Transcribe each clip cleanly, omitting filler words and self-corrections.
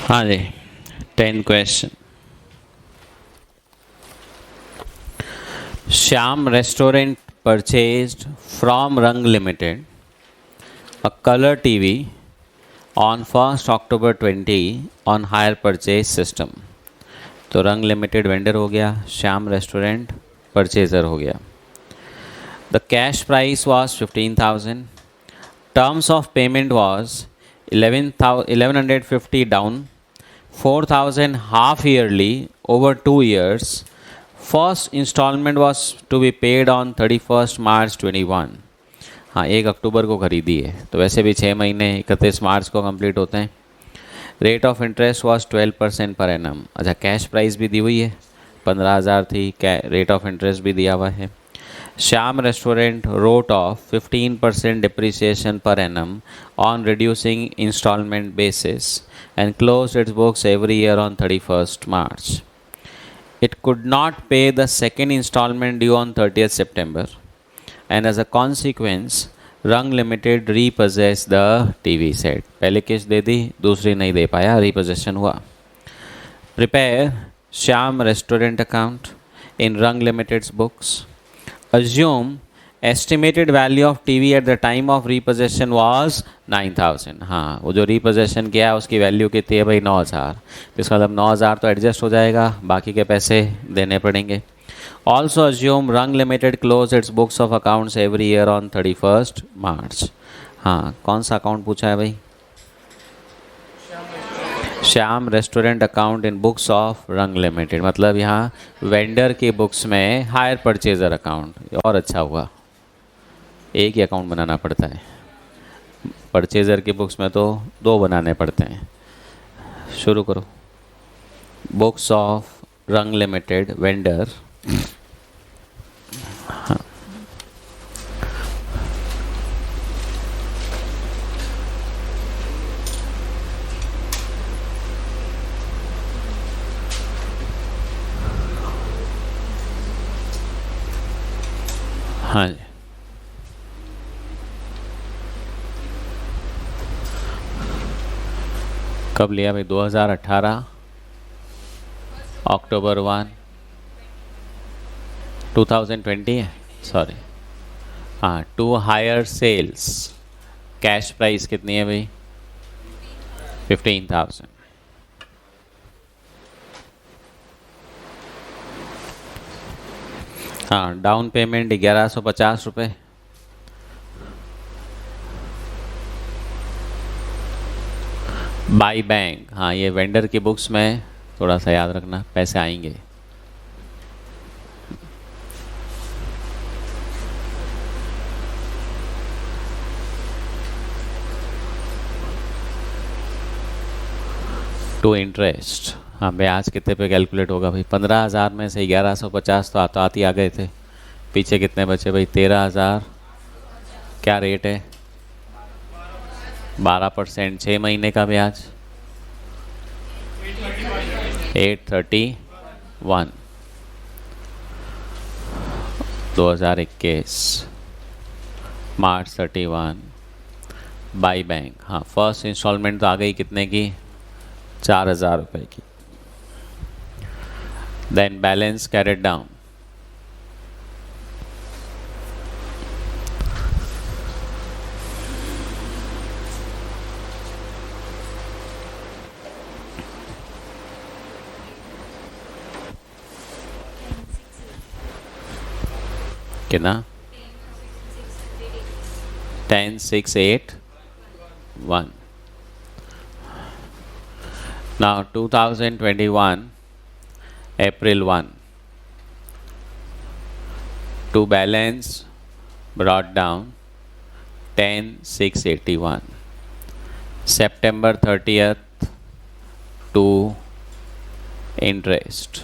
हाँ जी, 10 question. Shyam Restaurant purchased from Rang Limited a color TV on 1st October 20 on hire purchase system। तो रंग limited vendor हो गया, Shyam restaurant purchaser हो गया। The cash price was 15,000। Terms of payment was 1150 down, 4,000 half yearly over 2 years। First instalment was to be paid on 31st March 21। हाँ, 1 अक्टूबर को खरीदी है, तो वैसे भी 6 महीने 31 मार्च को कंप्लीट होते हैं। Rate of interest was 12% per annum. अच्छा, कैश प्राइस भी दी हुई है, 15,000 थी, रेट ऑफ इंटरेस्ट भी दिया हुआ है। Shyam restaurant wrote off 15% depreciation per annum on reducing instalment basis and close its books every year on 31st March। It could not pay the second installment due on 30th September, and as a consequence, Rang Limited repossessed the TV set। पहले किस्त दे दी, दूसरी नहीं दे पाया, repossession हुआ। Prepare Shyam Restaurant account in Rang Limited's books। Assume estimated value of TV at the time of repossession was 9,000। हाँ, वो जो repossession किया है उसकी वैल्यू कितनी है भाई? 9,000। तो इसका मतलब 9,000 तो एडजस्ट हो जाएगा, बाकी के पैसे देने पड़ेंगे। Also assume Rang Limited close its books of accounts every year on 31st March। हाँ, कौन सा अकाउंट पूछा है भाई? Shyam restaurant account in books of रंग लिमिटेड, मतलब यहाँ वेंडर की बुक्स में हायर परचेजर अकाउंट। और अच्छा हुआ, एक ही अकाउंट बनाना पड़ता है, परचेजर की बुक्स में तो 2 बनाने पड़ते हैं। शुरू करो। बुक्स ऑफ रंग लिमिटेड वेंडर। हाँ जी, कब लिया भाई? 2018 अक्टूबर 1। 2020 है, सॉरी। हाँ, to hire sales. Cash price कितनी है भाई? 15,000। हाँ, डाउन पेमेंट 1150 रुपये। By bank. हाँ, ये वेंडर की बुक्स में थोड़ा सा याद रखना, पैसे आएंगे। To interest. हाँ, ब्याज कितने पे कैलकुलेट होगा भाई? 15,000 में से 1150 तो आती आ गए थे, पीछे कितने बचे भाई? 13,000। क्या रेट है? 12%। 6 महीने का ब्याज 831। 2021 March 31 बाई बैंक। हाँ, फर्स्ट इंस्टॉलमेंट तो आ गई, कितने की? 4,000 रुपये की। Then balance carried down. कितना? 10,681। Now 2021 April 1, to balance brought down 10,681। September 30th to interest.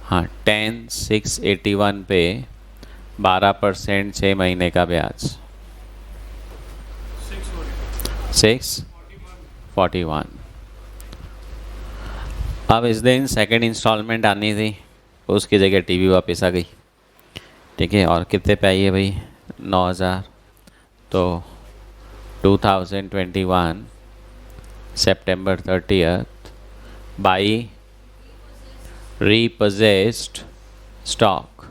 हाँ, 10,681 पे 12% 6 महीने का ब्याज 641। अब इस दिन सेकेंड इंस्टॉलमेंट आनी थी, उसकी जगह टीवी वापस आ गई। ठीक है, और कितने पे आई है भाई? 9,000। तो 2021 September 30th बाई रीपोजेस्ड स्टॉक।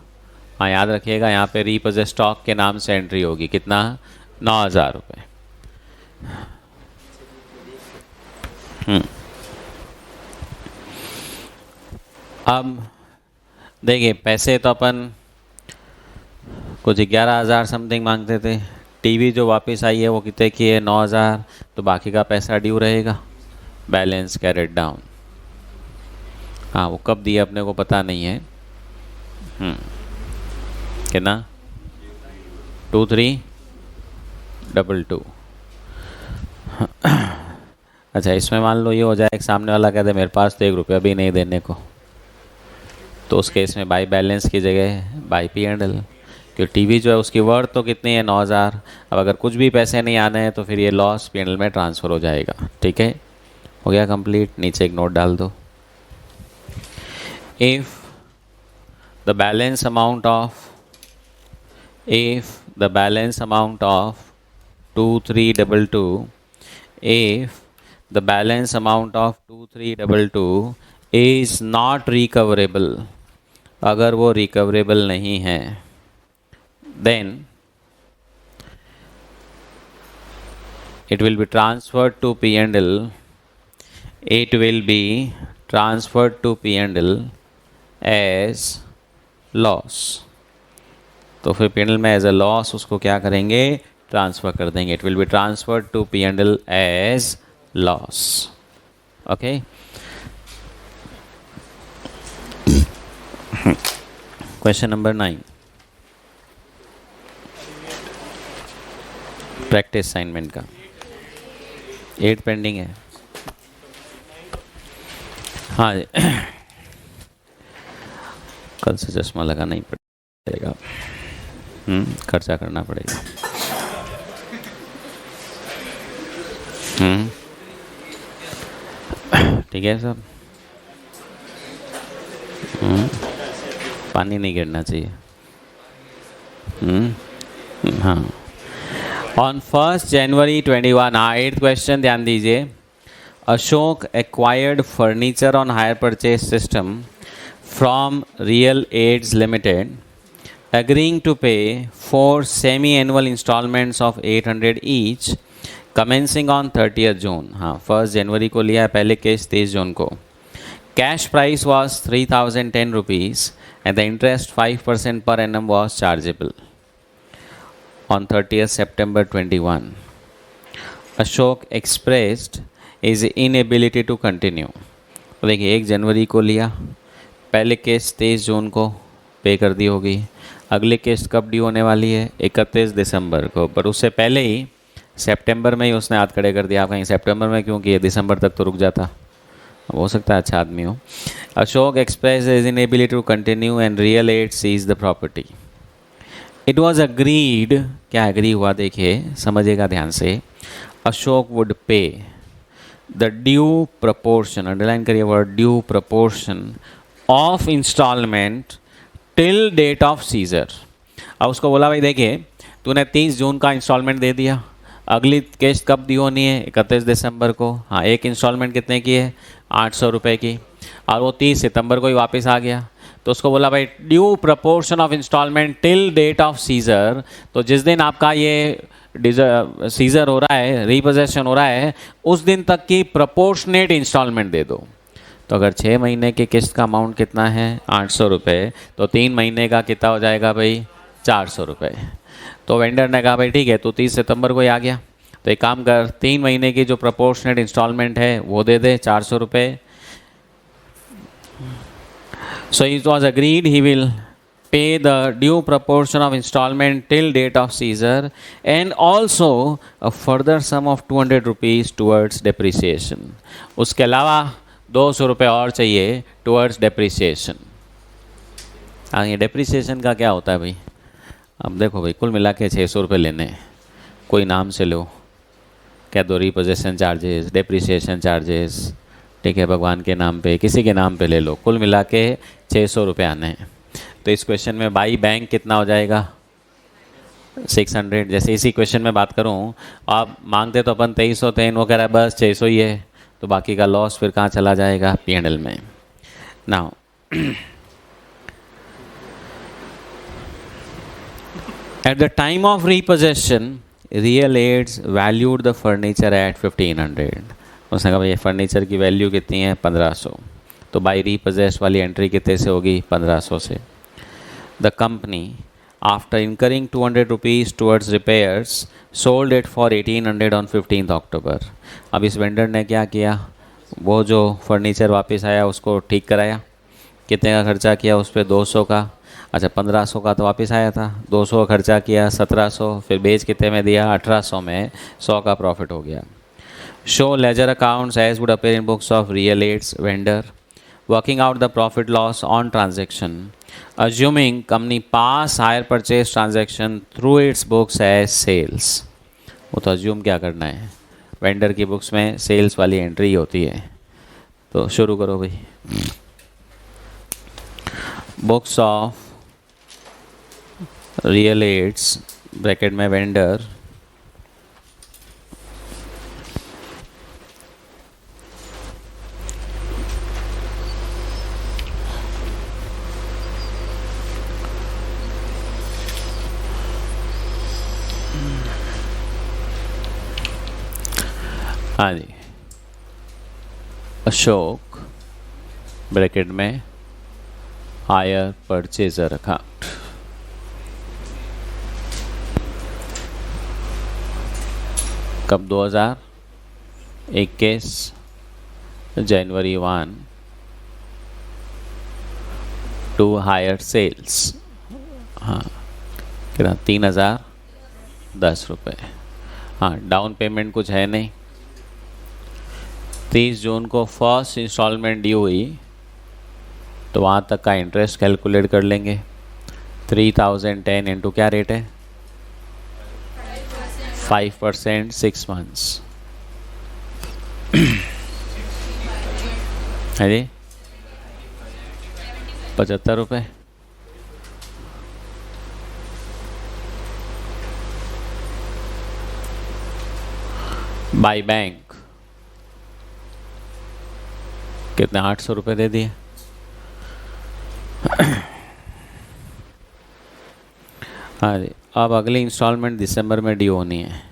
हाँ याद रखिएगा, यहाँ पे रीपोजेस्ड स्टॉक के नाम से एंट्री होगी। कितना? 9,000 रुपये। अब देखिए, पैसे तो अपन कुछ 11,000 समथिंग मांगते थे। टीवी जो वापस आई है वो कितने की है? 9,000। तो बाकी का पैसा ड्यू रहेगा, बैलेंस कैरेट डाउन। हाँ, वो कब दिया अपने को पता नहीं है। कितना? 2322। अच्छा, इसमें मान लो ये हो जाए, एक सामने वाला कहते मेरे पास तो 1 रुपया भी नहीं देने को, तो उस केस में बाई बैलेंस की जगह बाई पी एंड एल, क्योंकि टीवी जो है उसकी वर्थ तो कितनी है? 9,000। अब अगर कुछ भी पैसे नहीं आने हैं तो फिर ये लॉस पी एंड एल में ट्रांसफ़र हो जाएगा। ठीक है, हो गया कंप्लीट। नीचे एक नोट डाल दो। If the balance amount of 2322, if the balance amount of 2322 is not recoverable, अगर वो रिकवरेबल नहीं है, then it will be transferred to P&L. It will be transferred to P&L as loss. तो फिर P&L में as a loss उसको क्या करेंगे? ट्रांसफ़र कर देंगे। It will be transferred to P&L as loss. Okay, question number 9, practice assignment का 8 pending है। हाँ कल से चश्मा लगाना ही पड़ेगा, खर्चा करना पड़ेगा। ठीक है सब। पानी नहीं गिरना चाहिए। हाँ, ऑन 1 जनवरी 21, हाँ 8th क्वेश्चन ध्यान दीजिए। Ashok acquired furniture on hire purchase system from Real Aids Limited, agreeing to pay 4 semi-annual installments of 800 each, commencing on 30th June. हाँ, 1 जनवरी को लिया है पहले केस, 23 जून को। Cash price was 3,010 rupees and the interest 5% per annum was chargeable on 30th September 21. Ashok expressed his inability to continue. तो देखिए 1 जनवरी को लिया, पहले केस 23 जून को पे कर दी होगी। अगली किस्त कब ड्यू होने वाली है? 31 दिसंबर को, पर उससे पहले ही सितंबर में ही उसने हाथ खड़े कर दिया। आप कहीं सितंबर में क्यों किए? दिसंबर तक तो रुक जाता। हो सकता है अच्छा आदमी हो। Ashok express his inability to continue and Real Aid seize the property. It was agreed, क्या एग्री हुआ देखिए, समझिएगा ध्यान से। Ashok would pay the due proportion, underline करिए word due proportion of instalment till date of seizure. अब उसको बोला भाई देखिए तूने 30 जून का इंस्टॉलमेंट दे दिया, अगली किस्त कब दी होनी है? 31 दिसंबर को। हाँ, एक इंस्टॉलमेंट कितने की है? 800 रुपये की, और वो 30 सितंबर को ही वापस आ गया। तो उसको बोला भाई due proportion of instalment till date of seizure, तो जिस दिन आपका ये सीजर हो रहा है, रिपोजेशन हो रहा है, उस दिन तक की प्रोपोर्शनेट इंस्टॉलमेंट दे दो। तो अगर 6 महीने की किस्त का अमाउंट कितना है? 800 रुपये, तो 3 महीने का कितना हो जाएगा भाई? 400 रुपये। तो वेंडर ने कहा भाई ठीक है, तो 30 सितंबर को ही आ गया, तो एक काम कर, 3 महीने की जो प्रोपोर्शनेट इंस्टॉलमेंट है वो दे दे 400 रुपये। So it was agreed he will pay the due proportion of installment till date of seizure and also a further sum of 200 rupees towards depreciation. उसके अलावा 200 रुपये और चाहिए टुवर्ड्स डेप्रिसिएशन। हाँ, ये डेप्रिसिएशन का क्या होता है भाई? अब देखो भाई, कुल मिला के 600 रुपये लेने हैं, कोई नाम से लो, क्या दो रिपोजेशन चार्जेस, डेप्रिसिएशन चार्जेस, ठीक है, भगवान के नाम पे, किसी के नाम पे ले लो, कुल मिला के 600 रुपये आने हैं। तो इस क्वेश्चन में बाई बैंक कितना हो जाएगा? 600। जैसे इसी क्वेश्चन में बात करूँ, आप मांगते तो अपन 2300 थे, वो कह रहा है बस 600 ही है, तो बाकी का लॉस फिर कहाँ चला जाएगा, P&L में. Now at the time of repossession, Real Aids valued the furniture at 1500. उसने कहा भाई फर्नीचर की वैल्यू कितनी है, 1500. तो बाई रीपोजेस वाली एंट्री कितने से होगी, 1500 से. The company after incurring 200 rupees towards repairs sold it for 1800 on 15 अक्टूबर. अब इस वेंडर ने क्या किया, वो जो फर्नीचर वापस आया उसको ठीक कराया. कितने का खर्चा किया उस पर, 200 का. अच्छा 1500 का तो वापस आया था, 200 का खर्चा किया, 1700. फिर बेच कितने में दिया, 1800 में. 100 का प्रॉफिट हो गया. Show ledger accounts as would appear in books of Real Aids vendor. Working out the profit loss on transaction. Assuming company pass hire purchase transaction through its books as sales. वो तो assume क्या करना है, vendor की books में sales वाली entry होती है. तो शुरू करो भाई. Books of Real Aids bracket में वेंडर हाँ जी, अशोक ब्रैकेट में हायर परचेजर अकाउंट. कब, 2021 जनवरी 1 टू हायर सेल्स. हाँ कितना, 3010 रुपये. हाँ डाउन पेमेंट कुछ है नहीं. 30 जून को फर्स्ट इंस्टॉलमेंट ड्यू हुई तो वहाँ तक का इंटरेस्ट कैलकुलेट कर लेंगे. 3010 इंटू क्या रेट है, 5%, 6 months है जी, 75 रुपये. बाई बैंक कितने, 800 रुपये दे दिए. हाँ जी, अब अगली इंस्टॉलमेंट दिसंबर में ड्यू होनी है.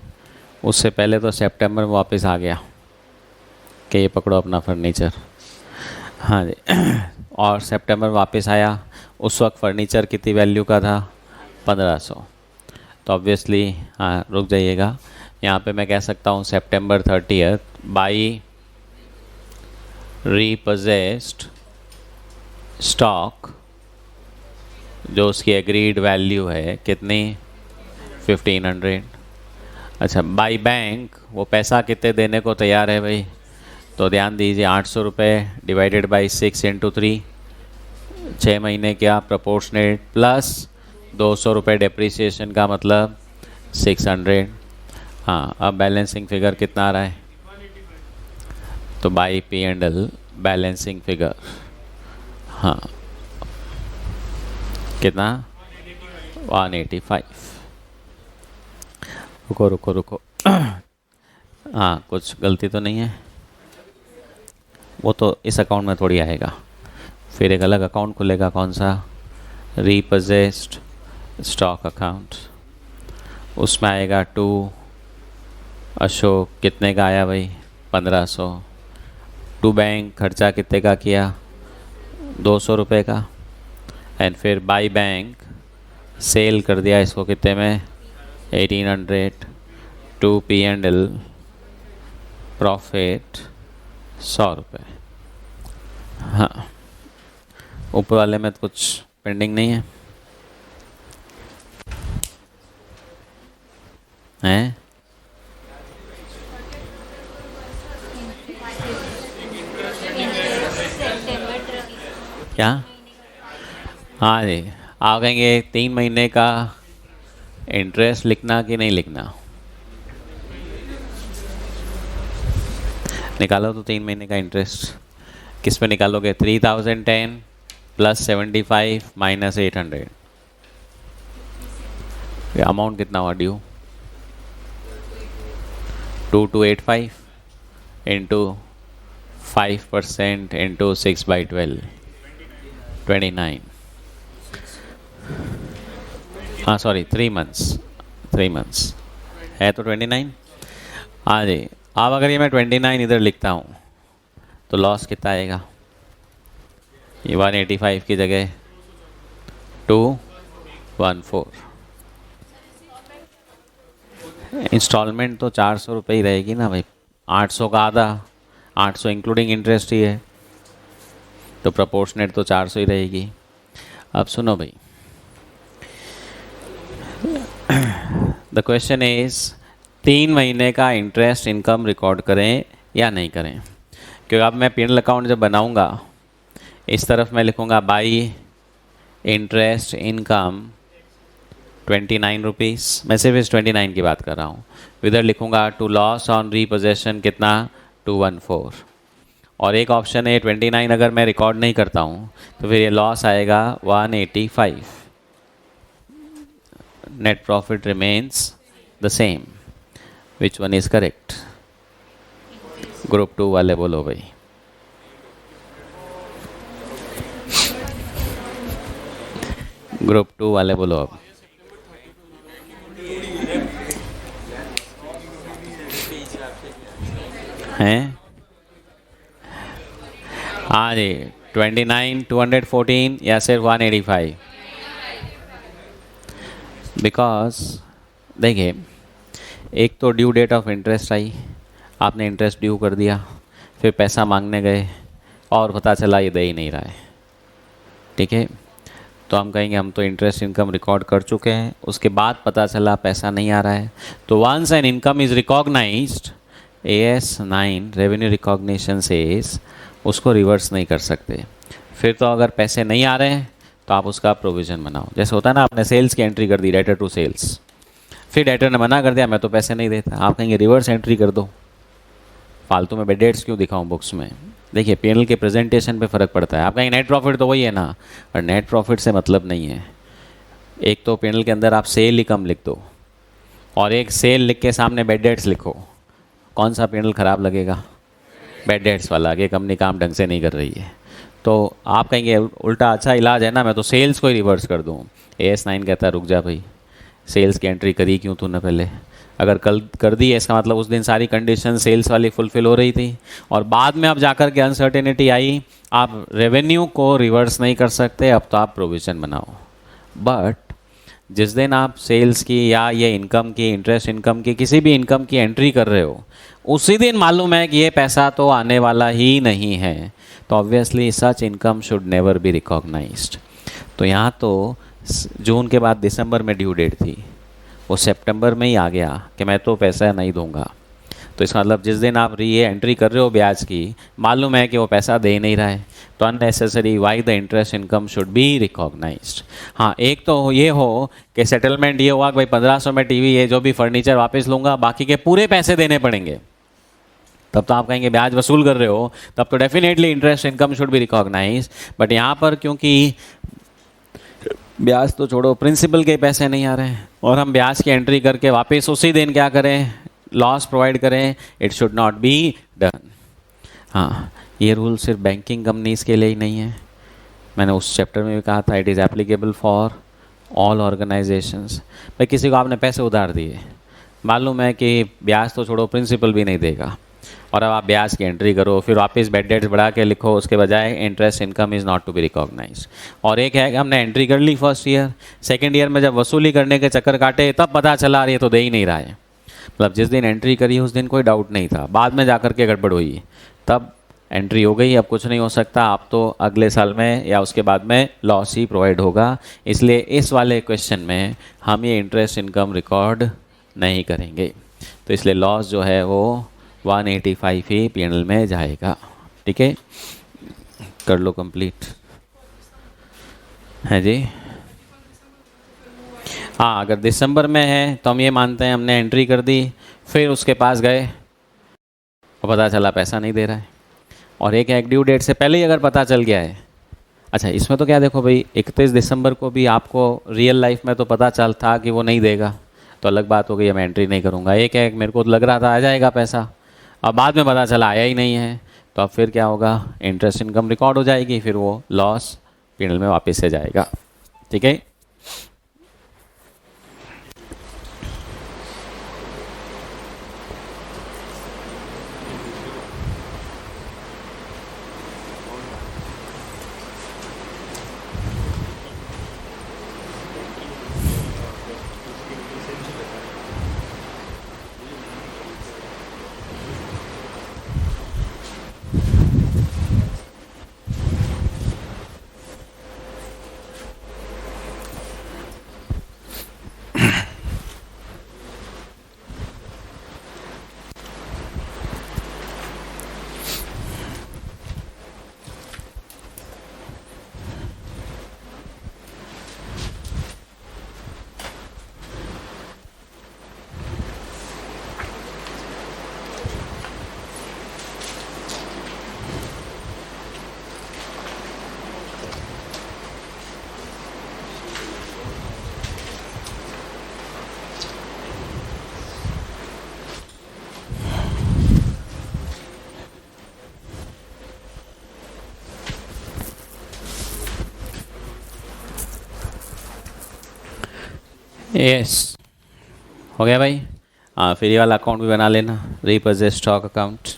उससे पहले तो सितंबर में वापस आ गया कि ये पकड़ो अपना फर्नीचर. हाँ जी और सितंबर वापस आया, उस वक्त फर्नीचर कितनी वैल्यू का था, 1500. तो ऑब्वियसली हाँ रुक जाइएगा, यहाँ पे मैं कह सकता हूँ सितंबर 30 बाई रीपोजेस्ड स्टॉक जो उसकी एग्रीड वैल्यू है कितनी, 1500. अच्छा बाई बैंक वो पैसा कितने देने को तैयार है भाई, तो ध्यान दीजिए 800 रुपये डिवाइडेड बाई 6 इंटू 3, 6 महीने क्या प्रोपोर्शनेट, प्लस 200 रुपये डिप्रिसिएशन का मतलब 600. हाँ अब बैलेंसिंग फिगर कितना आ रहा है, तो बाई P&L बैलेंसिंग फिगर हाँ कितना, 185. रुको रुको रुको हाँ कुछ गलती तो नहीं है, वो तो इस अकाउंट में थोड़ी आएगा. फिर एक अलग अकाउंट खुलेगा, कौन सा, रीपोजेस्ड स्टॉक अकाउंट. उसमें आएगा टू अशोक. कितने का आया भाई, 1500. टू बैंक खर्चा कितने का किया, 200 रुपये का. एंड फिर बाई बैंक सेल कर दिया इसको कितने में, 1800. टू P&L प्रॉफिट 100 रुपये. हाँ ऊपर वाले में तो कुछ पेंडिंग नहीं है, हैं क्या. हाँ जी आप कहेंगे 3 महीने का इंटरेस्ट लिखना कि नहीं लिखना, निकालो तो 3 महीने का इंटरेस्ट. किस पे निकालोगे, 3010 प्लस 75 माइनस 800. अमाउंट कितना हुआ ड्यू, 2285 इंटू 5% इंटू 6/12, 29. हाँ सॉरी, 3 मंथ्स है तो 29। हाँ जी, अब अगर ये मैं 29 इधर लिखता हूँ तो लॉस कितना आएगा? ये 185 की जगह 214। इंस्टॉलमेंट तो 400 रुपये ही रहेगी ना भाई, 800 का आधा, 800 इंक्लूडिंग इंटरेस्ट ही है, तो प्रोपोर्शनेट तो 400 ही रहेगी। अब सुनो भाई, द क्वेश्चन इज 3 महीने का इंटरेस्ट इनकम रिकॉर्ड करें या नहीं करें। क्योंकि अब मैं P&L अकाउंट जब बनाऊंगा, इस तरफ मैं लिखूंगा बाई इंटरेस्ट इनकम 29 रुपीज़, मैं सिर्फ इस 29 की बात कर रहा हूँ। इधर लिखूंगा टू लॉस ऑन रीपोजेशन कितना, 214। और एक ऑप्शन है 29 अगर मैं रिकॉर्ड नहीं करता हूँ तो फिर ये लॉस आएगा 185। Net profit remains the same. Which one is correct? Group 2 वाले बोलो भाई। ग्रुप 2 वाले बोलो अब। हैं? हाँ जी, 29, 214 या सिर्फ 185? बिकॉज देखिए, एक तो ड्यू डेट ऑफ इंटरेस्ट आई, आपने इंटरेस्ट ड्यू कर दिया, फिर पैसा मांगने गए और पता चला ये दे ही नहीं रहा है, ठीक है, तो हम कहेंगे हम तो इंटरेस्ट इनकम रिकॉर्ड कर चुके हैं, उसके बाद पता चला पैसा नहीं आ रहा है, तो once an income is recognised, AS 9 revenue recognition says, उसको रिवर्स नहीं कर सकते। फिर तो अगर पैसे नहीं आ रहे हैं तो आप उसका प्रोविज़न बनाओ। जैसे होता है ना, आपने सेल्स की एंट्री कर दी, डेटर टू सेल्स, फिर डेटर ने मना कर दिया मैं तो पैसे नहीं देता, आप कहेंगे रिवर्स एंट्री कर दो, फालतू में डेट्स क्यों दिखाऊं बुक्स में। देखिए P&L के प्रेजेंटेशन पे फ़र्क पड़ता है। आप कहेंगे नेट प्रॉफिट तो वही है ना, और नेट प्रॉफिट से मतलब नहीं है। एक तो P&L के अंदर आप सेल ही कम लिख दो, और एक सेल लिख के सामने बैड डेट्स लिखो, कौन सा P&L ख़राब लगेगा? बैड डेट्स वाला, कि कंपनी काम ढंग से नहीं कर रही है। तो आप कहेंगे उल्टा अच्छा इलाज है ना, मैं तो सेल्स को ही रिवर्स कर दूँ। AS 9 कहता है रुक जा भाई, सेल्स की एंट्री करी क्यों तूने पहले? अगर कल कर दी है इसका मतलब उस दिन सारी कंडीशन सेल्स वाली फुलफिल हो रही थी, और बाद में अब जाकर के अनसर्टेनिटी आई, आप रेवेन्यू को रिवर्स नहीं कर सकते, अब तो आप प्रोविज़न बनाओ। बट जिस दिन आप सेल्स की या ये इनकम की, इंटरेस्ट इनकम की, किसी भी इनकम की एंट्री कर रहे हो, उसी दिन मालूम है कि ये पैसा तो आने वाला ही नहीं है, तो obviously such income should never be recognised. तो यहाँ तो जून के बाद दिसंबर में ड्यू डेट थी, वो सितंबर में ही आ गया कि मैं तो पैसा नहीं दूंगा। तो इसका मतलब जिस दिन आप ये एंट्री कर रहे हो ब्याज की, मालूम है कि वो पैसा दे नहीं रहा है, तो unnecessary why the interest income should be recognised. हाँ, एक तो ये हो कि सेटलमेंट ये हुआ कि भाई 1500 में टीवी, ये जो भी फर्नीचर वापस लूँगा, बाकी के पूरे पैसे देने पड़ेंगे, तब तो आप कहेंगे ब्याज वसूल कर रहे हो, तब तो definitely interest income should be recognise. But यहाँ पर क्योंकि ब्याज तो छोड़ो, प्रिंसिपल के पैसे नहीं आ रहे हैं, और हम ब्याज की एंट्री करके वापस उसी दिन क्या करें, लॉस प्रोवाइड करें, it should not be done. हाँ, ये रूल सिर्फ बैंकिंग कंपनीज के लिए ही नहीं है, मैंने उस चैप्टर में भी कहा था, it is applicable for all organisations. भाई किसी को आपने पैसे उधार दिए, मालूम है कि ब्याज तो छोड़ो प्रिंसिपल भी नहीं देगा, और अब आप ब्याज की एंट्री करो, फिर वापस बैड डेट्स बढ़ा के लिखो, उसके बजाय interest income is not to be recognise. और एक है कि हमने एंट्री कर ली फर्स्ट ईयर, सेकेंड ईयर में जब वसूली करने के चक्कर काटे तब पता चला रही है तो दे ही नहीं रहा है। मतलब जिस दिन एंट्री करी उस दिन कोई डाउट नहीं था, बाद में जाकर के गड़बड़ हुई, तब एंट्री हो गई, अब कुछ नहीं हो सकता, आप तो अगले साल में या उसके बाद में लॉस ही प्रोवाइड होगा। इसलिए इस वाले क्वेश्चन में हम ये इंटरेस्ट इनकम रिकॉर्ड नहीं करेंगे, तो इसलिए लॉस जो है वो 185 ही P&L में जाएगा। ठीक है, कर लो कंप्लीट है जी। हाँ, अगर दिसंबर में है तो हम ये मानते हैं हमने एंट्री कर दी, फिर उसके पास गए और पता चला पैसा नहीं दे रहा है, और एक ड्यू डेट से पहले ही अगर पता चल गया है। अच्छा, इसमें तो क्या देखो भाई, 31 दिसंबर को भी आपको रियल लाइफ में तो पता चल था कि वो नहीं देगा, तो अलग बात हो गई, मैं एंट्री नहीं करूँगा। एक मेरे को लग रहा था आ जाएगा पैसा, अब बाद में पता चला आया ही नहीं है, तो अब फिर क्या होगा, इंटरेस्ट इनकम रिकॉर्ड हो जाएगी, फिर वो लॉस P&L में वापस से जाएगा। ठीक है। यस, हो गया भाई। हाँ, फिर ये वाला अकाउंट भी बना लेना, रीपर्चेज स्टॉक अकाउंट।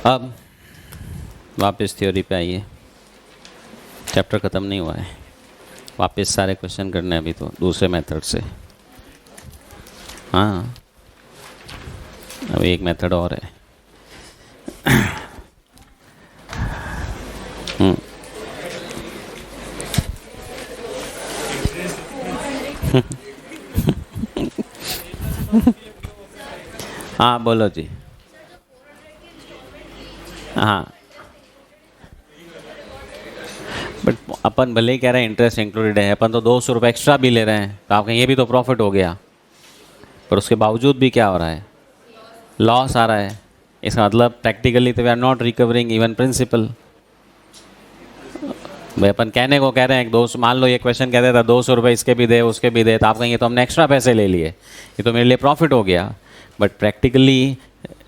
अब वापस थ्योरी पे आइए, चैप्टर ख़त्म नहीं हुआ है, वापस सारे क्वेश्चन करने हैं अभी तो दूसरे मेथड से। हाँ, अब एक मेथड और है। हाँ बोलो जी। हाँ, बट अपन भले ही कह रहे हैं इंटरेस्ट इंक्लूडेड है, अपन तो 200 रुपये एक्स्ट्रा भी ले रहे हैं, तो आप कहें ये भी तो प्रॉफिट हो गया, पर उसके बावजूद भी क्या हो रहा है, लॉस आ रहा है। इसका मतलब प्रैक्टिकली तो we are not recovering even principal. भाई अपन कहने को कह रहे हैं, एक दोस्त मान लो ये क्वेश्चन कहते था 200 रुपये इसके भी दे उसके भी दे, तो आप कहेंगे तो हमने एक्स्ट्रा पैसे ले लिए, ये तो मेरे लिए प्रॉफिट हो गया, बट प्रैक्टिकली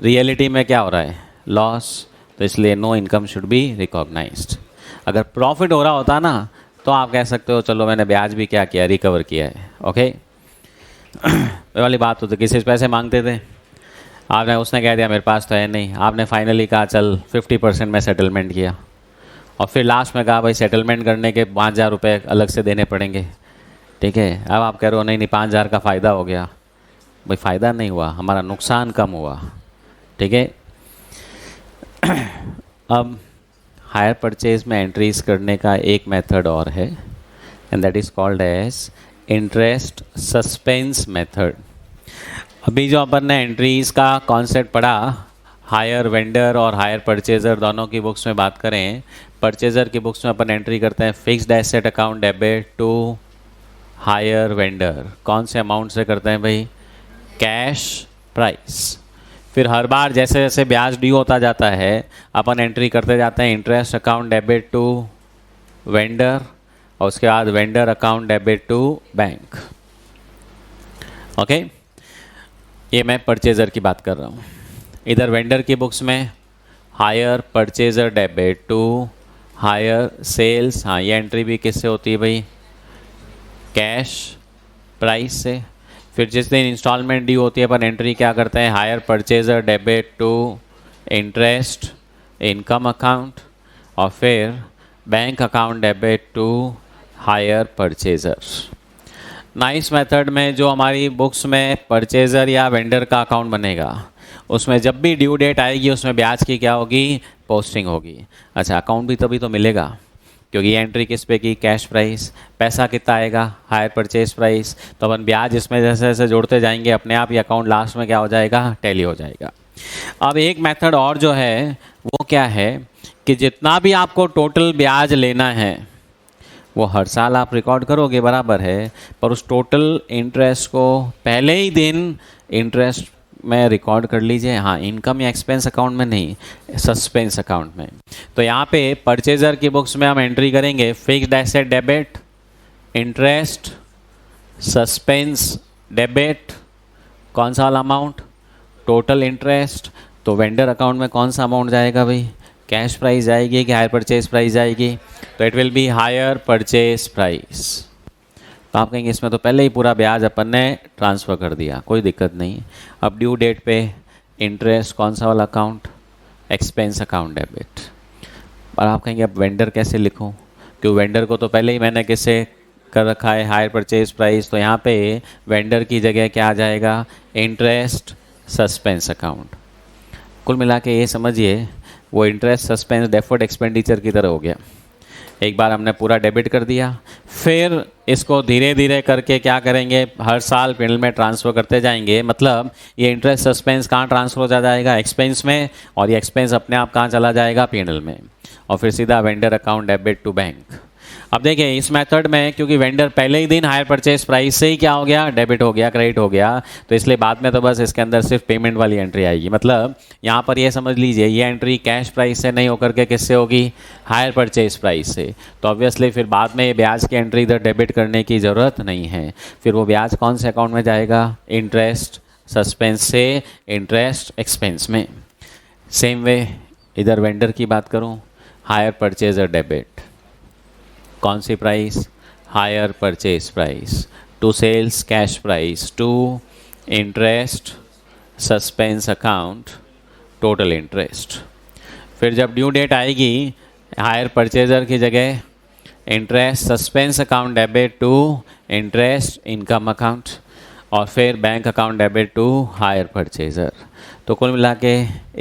रियलिटी में क्या हो रहा है, लॉस। तो इसलिए no income should be recognised. अगर प्रॉफिट हो रहा होता ना तो आप कह सकते हो चलो मैंने ब्याज भी क्या किया, रिकवर किया है। ओके, ये वाली बात तो किसी से पैसे मांगते थे, आपने उसने कह दिया मेरे पास तो है नहीं, आपने फाइनली कहा चल 50% में सेटलमेंट किया, और फिर लास्ट में कहा भाई सेटलमेंट करने के 5,000 रुपये अलग से देने पड़ेंगे। ठीक है, अब आप कह रहे हो नहीं नहीं 5,000 का फ़ायदा हो गया। भाई फ़ायदा नहीं हुआ, हमारा नुकसान कम हुआ। ठीक है। अब हायर परचेज में एंट्रीज करने का एक मेथड और है, and that is called as interest suspense method. अभी जो अपन ने एंट्रीज का कॉन्सेप्ट पढ़ा, हायर वेंडर और हायर परचेज़र दोनों की बुक्स में बात करें, परचेज़र की बुक्स में अपन एंट्री करते हैं fixed asset account debit to hire vendor. कौन से अमाउंट से करते हैं भाई, कैश प्राइस। फिर हर बार जैसे जैसे ब्याज ड्यू होता जाता है अपन एंट्री करते जाते हैं interest account debit to vendor, और उसके बाद vendor account debit to bank. Okay, ये मैं परचेज़र की बात कर रहा हूँ। इधर वेंडर की बुक्स में hire purchaser debit to hire sales. हाँ, ये एंट्री भी किससे होती है भाई, कैश प्राइस से। फिर जिस दिन इंस्टॉलमेंट ड्यू होती है अपन एंट्री क्या करते हैं, hire purchaser debit to interest income account, और फिर bank account debit to hire purchaser. Nice method में जो हमारी बुक्स में परचेज़र या वेंडर का अकाउंट बनेगा, उसमें जब भी ड्यू डेट आएगी उसमें ब्याज की क्या होगी, पोस्टिंग होगी। अच्छा, अकाउंट भी तभी तो मिलेगा क्योंकि ये एंट्री किस पे की, कैश प्राइस। पैसा कितना आएगा, हायर परचेज प्राइस। तो अपन ब्याज इसमें जैसे जैसे जोड़ते जाएंगे अपने आप ये अकाउंट लास्ट में क्या हो जाएगा, टैली हो जाएगा। अब एक मेथड और जो है वो क्या है कि जितना भी आपको टोटल ब्याज लेना है वो हर साल आप रिकॉर्ड करोगे, बराबर है, पर उस टोटल इंटरेस्ट को पहले ही दिन इंटरेस्ट में रिकॉर्ड कर लीजिए, हाँ इनकम या एक्सपेंस अकाउंट में नहीं, सस्पेंस अकाउंट में। तो यहाँ पे परचेजर की बुक्स में हम एंट्री करेंगे fixed asset debit, interest, suspense debit, कौन सा वाला अमाउंट, टोटल इंटरेस्ट। तो वेंडर अकाउंट में कौन सा अमाउंट जाएगा भाई, कैश प्राइस जाएगी कि हायर परचेज प्राइस जाएगी, तो it will be higher purchase price. तो आप कहेंगे इसमें तो पहले ही पूरा ब्याज अपन ने ट्रांसफ़र कर दिया, कोई दिक्कत नहीं। अब ड्यू डेट पे इंटरेस्ट कौन सा वाला अकाउंट, एक्सपेंस अकाउंट डेबिट। और आप कहेंगे अब वेंडर कैसे लिखूं, क्योंकि वेंडर को तो पहले ही मैंने किसे कर रखा है, हायर परचेज प्राइस। तो यहाँ पे वेंडर की जगह क्या आ जाएगा, इंटरेस्ट सस्पेंस अकाउंट। कुल मिला के ये समझिए वो इंटरेस्ट सस्पेंस डेफर्ड एक्सपेंडिचर की तरह हो गया। एक बार हमने पूरा डेबिट कर दिया, फिर इसको धीरे धीरे करके क्या करेंगे, हर साल P&L में ट्रांसफ़र करते जाएंगे। मतलब ये इंटरेस्ट सस्पेंस कहाँ ट्रांसफ़र हो जाएगा, एक्सपेंस में, और ये एक्सपेंस अपने आप कहाँ चला जाएगा, P&L में, और फिर सीधा vendor account debit to bank. अब देखिए इस मेथड में क्योंकि वेंडर पहले ही दिन हायर परचेज प्राइस से ही क्या हो गया, डेबिट हो गया, क्रेडिट हो गया, तो इसलिए बाद में तो बस इसके अंदर सिर्फ पेमेंट वाली एंट्री आएगी। मतलब यहाँ पर ये समझ लीजिए ये एंट्री कैश प्राइस से नहीं होकर के किससे होगी, हायर परचेज प्राइस से। तो ऑब्वियसली फिर बाद में ये ब्याज की एंट्री इधर डेबिट करने की ज़रूरत नहीं है, फिर वो ब्याज कौन से अकाउंट में जाएगा, इंटरेस्ट सस्पेंस से इंटरेस्ट एक्सपेंस में। सेम वे इधर वेंडर की बात करूँ, हायर परचेजर डेबिट, कौन सी price, hire purchase price, to sales cash price, to interest suspense account total interest. फिर जब ड्यू डेट आएगी, हायर परचेजर की जगह interest suspense account debit to interest income account, और फिर bank account debit to hire purchaser. तो कुल मिला के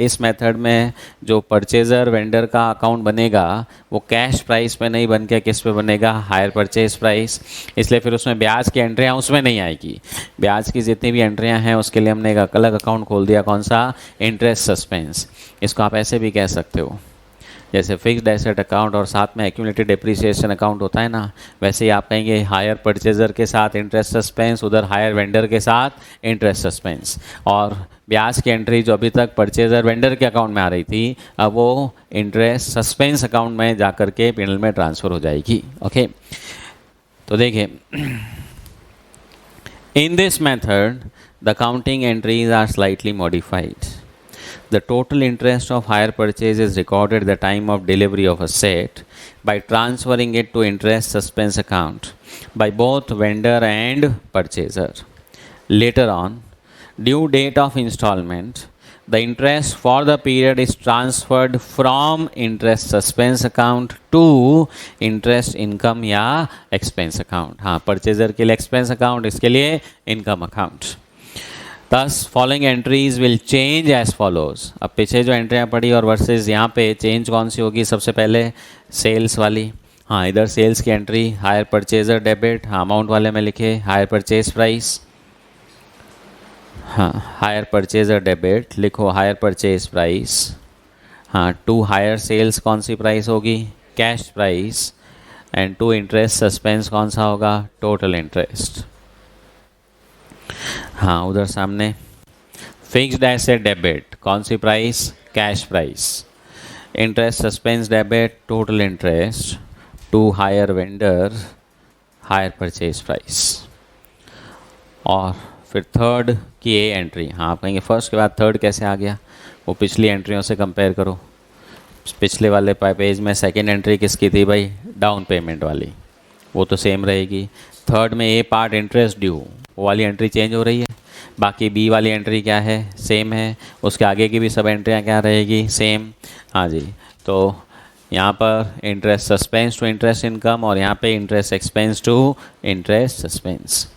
इस मेथड में जो परचेज़र वेंडर का अकाउंट बनेगा वो कैश प्राइस पे नहीं बन के किस पे बनेगा, हायर परचेज प्राइस। इसलिए फिर उसमें ब्याज की एंट्रियाँ उसमें नहीं आएगी। ब्याज की जितनी भी एंट्रियाँ हैं उसके लिए हमने एक अलग अकाउंट खोल दिया, कौन सा, इंटरेस्ट सस्पेंस। इसको आप ऐसे भी कह सकते हो जैसे फिक्स्ड एसेट अकाउंट और साथ में एक्यूमुलेटेड डेप्रिसिएशन अकाउंट होता है ना, वैसे ही आप कहेंगे हायर परचेजर के साथ इंटरेस्ट सस्पेंस, उधर हायर वेंडर के साथ इंटरेस्ट सस्पेंस, और ब्याज की एंट्री जो अभी तक परचेजर वेंडर के अकाउंट में आ रही थी अब वो इंटरेस्ट सस्पेंस अकाउंट में जाकर के P&L में ट्रांसफ़र हो जाएगी। ओके, तो देखिए in this method the accounting entries are slightly modified. The total interest of hire purchase is recorded at the time of delivery of a set by transferring it to interest suspense account by both vendor and purchaser. Later on, due date of installment, the interest for the period is transferred from interest suspense account to interest income या expense account। हाँ, purchaser के लिए expense account, इसके लिए income account। Thus following entries will change as follows। अब पीछे जो एंट्रियाँ पड़ी और वर्सेस यहाँ पे चेंज कौन सी होगी, सबसे पहले सेल्स वाली। हाँ, इधर सेल्स की एंट्री हायर परचेजर डेबिट, हाँ अमाउंट वाले में लिखे हायर परचेज प्राइस, हाँ हायर परचेजर डेबिट लिखो हायर परचेज प्राइस, हाँ टू हायर सेल्स कौन सी प्राइस होगी, cash price, and to interest suspense कौन सा होगा, टोटल इंटरेस्ट। हाँ उधर सामने फिक्स्ड एसेट डेबिट कौन सी price, cash price, interest suspense debit total interest, to hire vendor hire purchase price. और फिर थर्ड की ए एंट्री, हाँ आप कहेंगे फर्स्ट के बाद थर्ड कैसे आ गया, वो पिछली एंट्रियों से कंपेयर करो। पिछले वाले पेज में सेकेंड एंट्री किसकी थी भाई, डाउन पेमेंट वाली, वो तो सेम रहेगी। थर्ड में ए पार्ट इंटरेस्ट ड्यू, वो वाली एंट्री चेंज हो रही है, बाकी बी वाली एंट्री क्या है, सेम है, उसके आगे की भी सब एंट्रियाँ क्या रहेगी, सेम। हाँ जी, तो यहाँ पर interest suspense to interest income और यहाँ पे interest expense to interest suspense.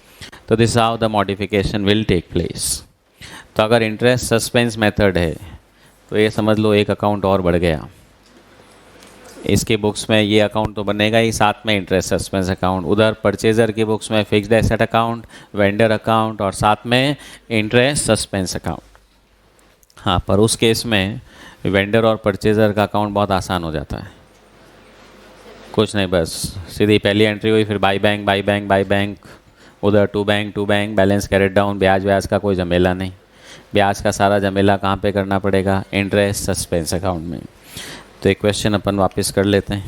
तो this how the modification will take place. तो अगर इंटरेस्ट सस्पेंस मेथड है तो ये समझ लो एक अकाउंट और बढ़ गया, इसके बुक्स में ये अकाउंट तो बनेगा ही, साथ में इंटरेस्ट सस्पेंस अकाउंट, उधर परचेजर की बुक्स में fixed asset account, vendor account और साथ में इंटरेस्ट सस्पेंस अकाउंट। हाँ, पर उस केस में वेंडर और परचेजर का अकाउंट बहुत आसान हो जाता है, कुछ नहीं बस सीधी पहली एंट्री हुई, फिर by bank by bank by bank, उधर to bank balance carried down, ब्याज व्याज का कोई झमेला नहीं। ब्याज का सारा झमेला कहाँ पे करना पड़ेगा? इंटरेस्ट सस्पेंस अकाउंट में। तो एक क्वेश्चन अपन वापस कर लेते हैं।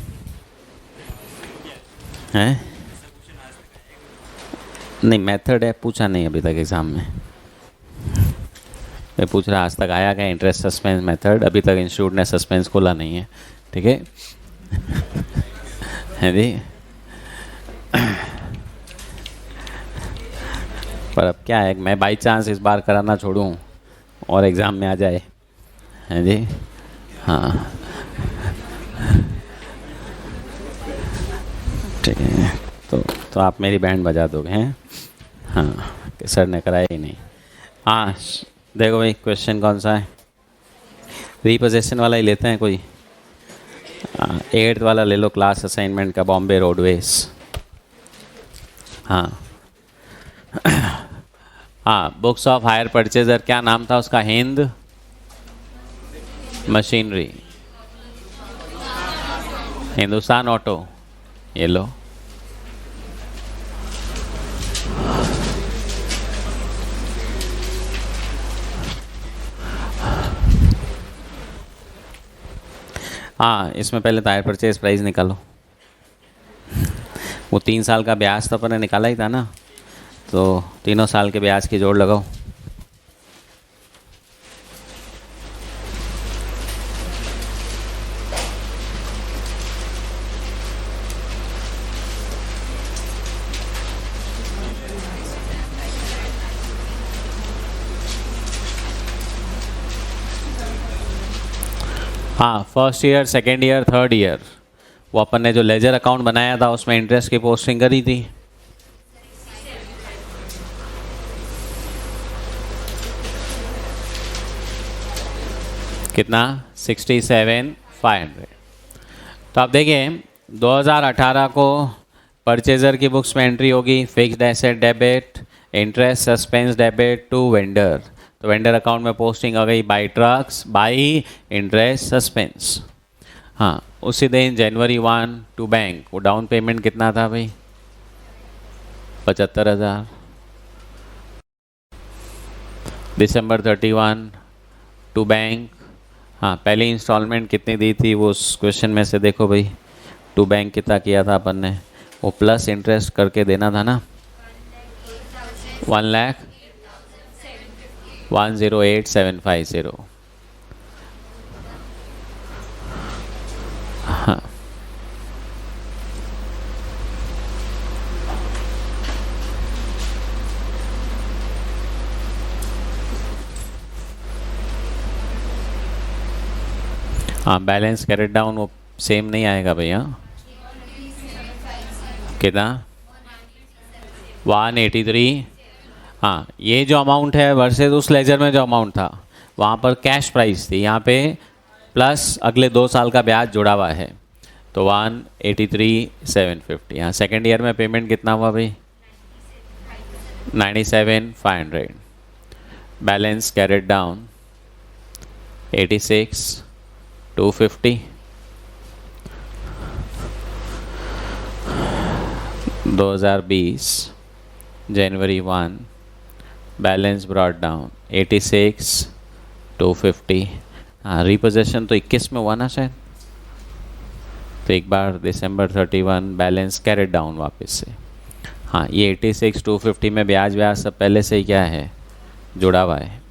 नहीं, मेथड है, पूछा नहीं अभी तक एग्ज़ाम में। मैं पूछ रहा आज तक आया क्या इंटरेस्ट सस्पेंस मेथड? अभी तक इंस्टीट्यूट ने सस्पेंस खोला नहीं है, ठीक है? है जी। पर अब क्या है, मैं बाई चांस इस बार कराना छोड़ूं और एग्ज़ाम में आ जाए, है जी। हाँ ठीक है, तो आप मेरी बैंड बजा दोगे हैं? हाँ, कि सर ने कराया ही नहीं। हाँ देखो भाई, क्वेश्चन कौन सा है? रीपोजेशन वाला ही लेते हैं कोई। 8th वाला ले लो, क्लास असाइनमेंट का, बॉम्बे रोडवेज। हाँ हाँ, बुक्स ऑफ हायर परचेजर, क्या नाम था उसका? हिंद मशीनरी, हिंदुस्तान ऑटो, ये लो। हाँ, इसमें पहले तो हायर परचेज प्राइस निकालो। वो 3 साल का ब्याज तो अपन ने निकाला ही था ना, तो तीनों साल के ब्याज की जोड़ लगाओ। हाँ, first year, second year, third year, वो अपन ने जो लेजर अकाउंट बनाया था उसमें इंटरेस्ट की पोस्टिंग करी थी। कितना? 67,500। तो आप देखिए 2018 को परचेजर की बुक्स में एंट्री होगी fixed asset debit, interest suspense debit to vendor. तो वेंडर अकाउंट में पोस्टिंग आ गई by trucks by interest suspense. हाँ, उसी दिन जनवरी 1 टू बैंक, वो डाउन पेमेंट कितना था भाई? 75,000। दिसंबर 31 टू बैंक, हाँ पहली इंस्टॉलमेंट कितनी दी थी वो उस क्वेश्चन में से देखो भाई, टू बैंक कितना किया था अपन ने, वो प्लस इंटरेस्ट करके देना था ना, 1,01,750। हाँ हाँ, बैलेंस कैरेट डाउन वो सेम नहीं आएगा भैया। कितना? 183। हाँ, ये जो अमाउंट है वर्सेस उस लेजर में जो अमाउंट था वहाँ पर कैश प्राइस थी, यहाँ पे प्लस अगले 2 साल का ब्याज जुड़ा हुआ है, तो 183,750। यहाँ सेकेंड ईयर में पेमेंट कितना हुआ भाई? 97,500। Balance carried down 86,250। 2020 जनवरी 1 बैलेंस ब्रॉट डाउन 86,250। हाँ, रिपोजेशन तो 21 में हुआ ना शायद, तो एक बार दिसंबर 31 बैलेंस कैरेट डाउन वापस से। हाँ, ये 86,250 में ब्याज सब पहले से ही क्या है, जुड़ा हुआ है।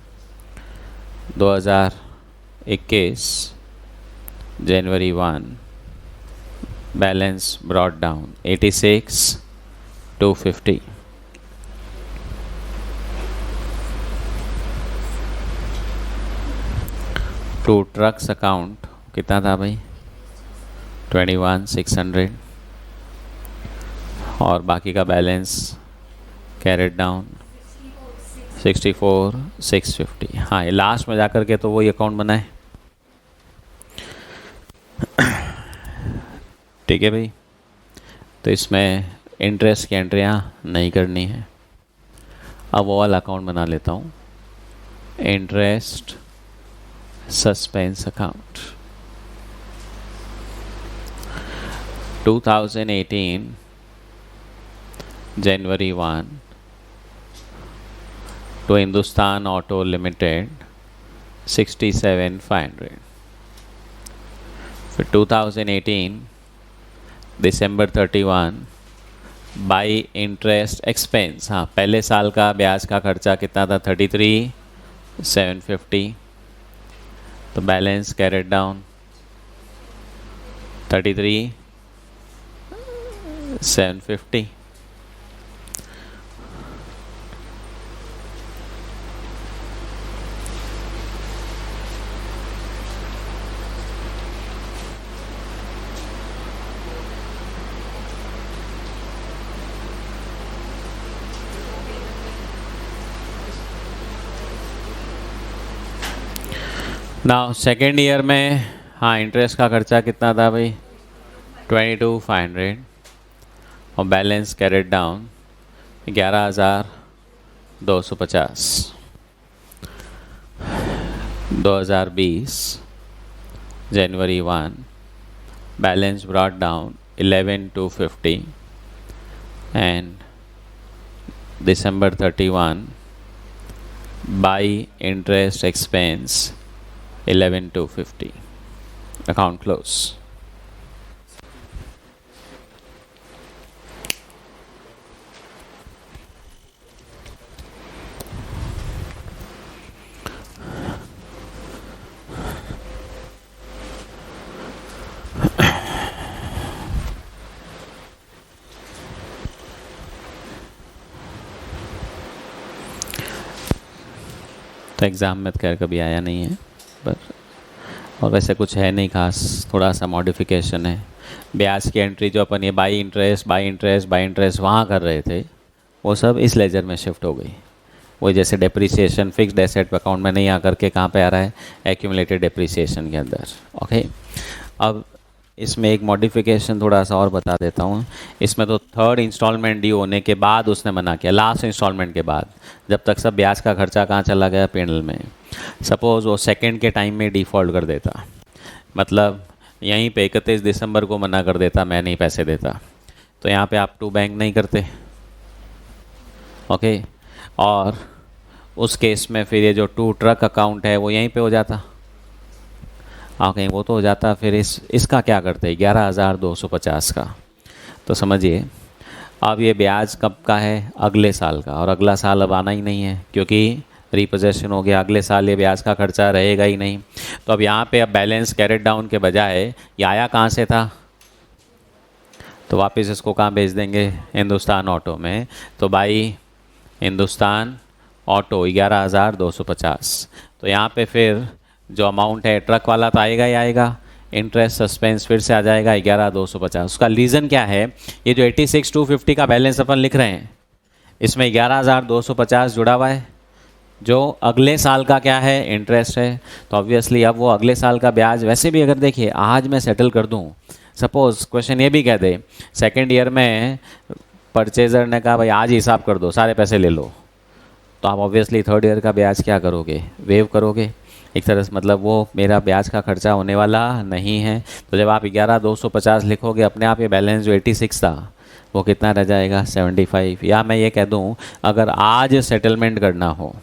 2021 जनवरी 1 balance brought down 86,250। To trucks account कितना था भाई? 21,600। और बाकी का बैलेंस कैरेट डाउन 64,650। हाँ, ये लास्ट में जाकर के तो वही अकाउंट बनाए। ठीक है भाई, तो इसमें इंटरेस्ट की एंट्रियाँ नहीं करनी है। अब वो वाला अकाउंट बना लेता हूँ, इंटरेस्ट सस्पेंस अकाउंट। 2018 जनवरी 1 टू हिंदुस्तान ऑटो लिमिटेड 67,500। फिर 2018 दिसंबर 31 बाई इंटरेस्ट एक्सपेंस, हाँ पहले साल का ब्याज का खर्चा कितना था 33,750, तो balance carried down 33,750। Now second year में हाँ इंटरेस्ट का खर्चा कितना था भाई 22,500 और balance carried down 11,250। 2020 January 1 balance brought down 11,250 and December 31 by interest expense 11,250। Account close. तो एग्ज़ाम में तो खैर कभी आया नहीं है, पर और वैसे कुछ है नहीं खास, थोड़ा सा मॉडिफिकेशन है। ब्याज की एंट्री जो अपन ये बाई इंटरेस्ट वहाँ कर रहे थे, वो सब इस लेजर में शिफ्ट हो गई। वो जैसे डेप्रिसिएशन फिक्स्ड एसेट अकाउंट में नहीं आकर के कहाँ पे आ रहा है, एक्यूमुलेटेड डेप्रिसिएशन के अंदर। ओके, अब इसमें एक मॉडिफिकेशन थोड़ा सा और बता देता हूँ। इसमें तो थर्ड इंस्टॉलमेंट ड्यू होने के बाद उसने मना किया, लास्ट इंस्टॉलमेंट के बाद, जब तक सब ब्याज का खर्चा कहाँ चला गया पेनल में। सपोज़ वो सेकंड के टाइम में डिफ़ॉल्ट कर देता, मतलब यहीं पे 31 दिसंबर को मना कर देता, मैं नहीं पैसे देता, तो यहाँ पे आप टू बैंक नहीं करते। ओके, और उस केस में फिर ये जो टू ट्रक अकाउंट है वो यहीं पे हो जाता। ओके, वो तो हो जाता। फिर इसका क्या करते 11,250 का। तो समझिए अब ये ब्याज कब का है, अगले साल का, और अगला साल अब आना ही नहीं है क्योंकि रिपोजेशन हो गया। अगले साल ये ब्याज का खर्चा रहेगा ही नहीं। तो अब यहाँ पे अब बैलेंस कैरेट डाउन के बजाय ये आया कहाँ से था, तो वापस इसको कहाँ भेज देंगे, हिंदुस्तान ऑटो में। तो भाई हिंदुस्तान ऑटो 11,250। तो यहाँ पे फिर जो अमाउंट है ट्रक वाला तो आएगा ही आएगा, इंटरेस्ट सस्पेंस फिर से आ जाएगा 11,250। उसका रीज़न क्या है, ये जो 86,250 का बैलेंस अपन लिख रहे हैं इसमें 11,250 जुड़ा हुआ है, जो अगले साल का क्या है, इंटरेस्ट है। तो ऑब्वियसली अब वो अगले साल का ब्याज, वैसे भी अगर देखिए आज मैं सेटल कर दूँ, सपोज़ क्वेश्चन ये भी कह दे सेकेंड ईयर में परचेज़र ने कहा भाई आज हिसाब कर दो, सारे पैसे ले लो, तो आप ऑब्वियसली थर्ड ईयर का ब्याज क्या करोगे, वेव करोगे एक तरह से, मतलब वो मेरा ब्याज का खर्चा होने वाला नहीं है। तो जब आप 11,250 लिखोगे, अपने आप ये बैलेंस जो 86 था वो कितना रह जाएगा 75। या मैं ये कह दूँ अगर आज सेटलमेंट करना हो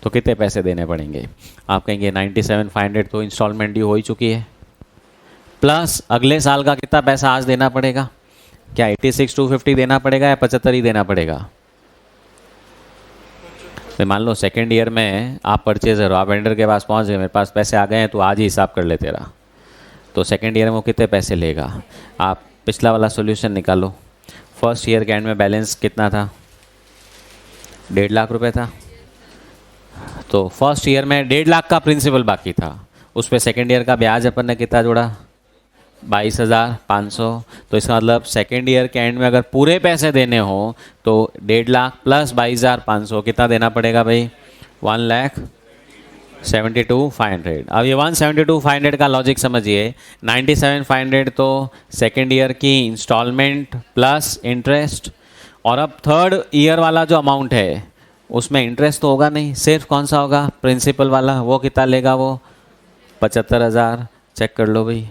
तो कितने पैसे देने पड़ेंगे, आप कहेंगे 97,500 तो इंस्टॉलमेंट ड्यू हो ही चुकी है, प्लस अगले साल का कितना पैसा आज देना पड़ेगा, क्या 86,250 देना पड़ेगा या 75 ही देना पड़ेगा। तो मान लो सेकेंड ईयर में आप परचेजर हो, आप वेंडर के पास पहुंच गए, मेरे पास पैसे आ गए हैं तो आज ही हिसाब कर ले तेरा, तो सेकेंड ईयर में वो कितने पैसे लेगा। आप पिछला वाला सोल्यूशन निकालो, फर्स्ट ईयर के एंड में बैलेंस कितना था, 1.5 लाख रुपए था। तो फर्स्ट ईयर में 1.5 लाख का प्रिंसिपल बाकी था, उस पर सेकेंड ईयर का ब्याज अपन ने कितना जोड़ा 22,500। तो इसका मतलब सेकेंड ईयर के एंड में अगर पूरे पैसे देने हो तो 1.5 लाख प्लस 22,500 कितना देना पड़ेगा भाई, 1,72,500। अब ये 1,72,500 का लॉजिक समझिए, 97,500 तो सेकेंड ईयर की इंस्टॉलमेंट प्लस इंटरेस्ट, और अब थर्ड ईयर वाला जो अमाउंट है उसमें इंटरेस्ट तो होगा नहीं, सिर्फ कौन सा होगा, प्रिंसिपल वाला। वो कितना लेगा, वो 75,000। चेक कर लो भाई,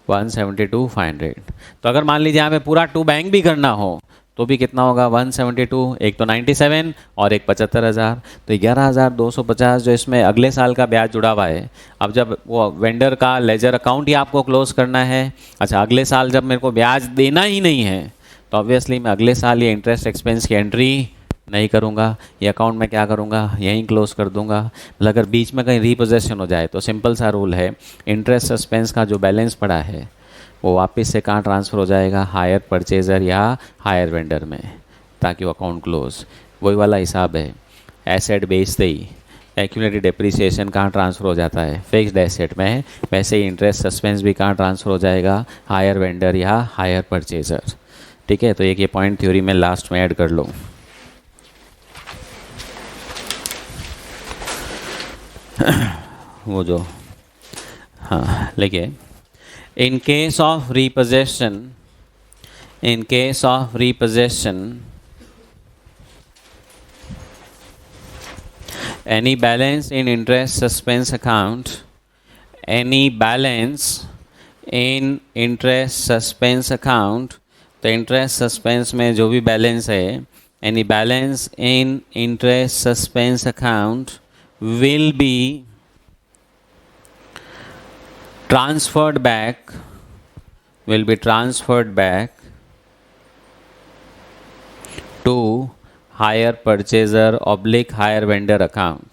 1,72,500। तो अगर मान लीजिए यहाँ पे पूरा टू बैंक भी करना हो तो भी कितना होगा 172, एक तो 97 और एक 75,000, तो 11,250 जो इसमें अगले साल का ब्याज जुड़ा हुआ है। अब जब वो वेंडर का लेजर अकाउंट ही आपको क्लोज करना है, अच्छा अगले साल जब मेरे को ब्याज देना ही नहीं है तो ऑब्वियसली मैं अगले साल ये इंटरेस्ट एक्सपेंस की एंट्री नहीं करूँगा, ये अकाउंट में क्या करूँगा, यहीं क्लोज कर दूंगा। मतलब अगर बीच में कहीं रीपोजेशन हो जाए तो सिंपल सा रूल है, इंटरेस्ट सस्पेंस का जो बैलेंस पड़ा है वो वापस से कहाँ ट्रांसफ़र हो जाएगा, हायर परचेज़र या हायर वेंडर में, ताकि वो अकाउंट क्लोज। वही वाला हिसाब है, एसेट बेचते ही एक्यूमुलेटेड डेप्रिसिएशन कहाँ ट्रांसफ़र हो जाता है, फिक्स्ड एसेट में, वैसे ही इंटरेस्ट सस्पेंस भी कहाँ ट्रांसफ़र हो जाएगा, हायर वेंडर या हायर परचेज़र। ठीक है, तो एक ये पॉइंट थ्योरी में लास्ट में ऐड कर लो। वो जो हाँ लिखिए, in case of repossession, any balance in interest suspense account, तो इंटरेस्ट सस्पेंस में जो भी बैलेंस है, any balance in interest suspense account will be transferred back to hire purchaser oblique hire vendor account,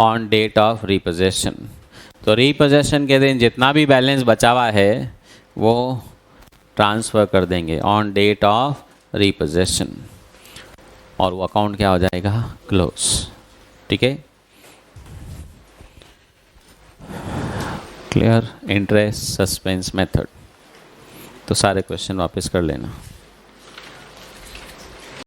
on date of repossession। तो repossession के दिन जितना भी बैलेंस बचा हुआ है वो ट्रांसफ़र कर देंगे ऑन डेट ऑफ रिपोजेशन, और वो अकाउंट क्या हो जाएगा, क्लोज। ठीक है, क्लियर, इंटरेस्ट सस्पेंस मेथड। तो सारे क्वेश्चन वापस कर लेना।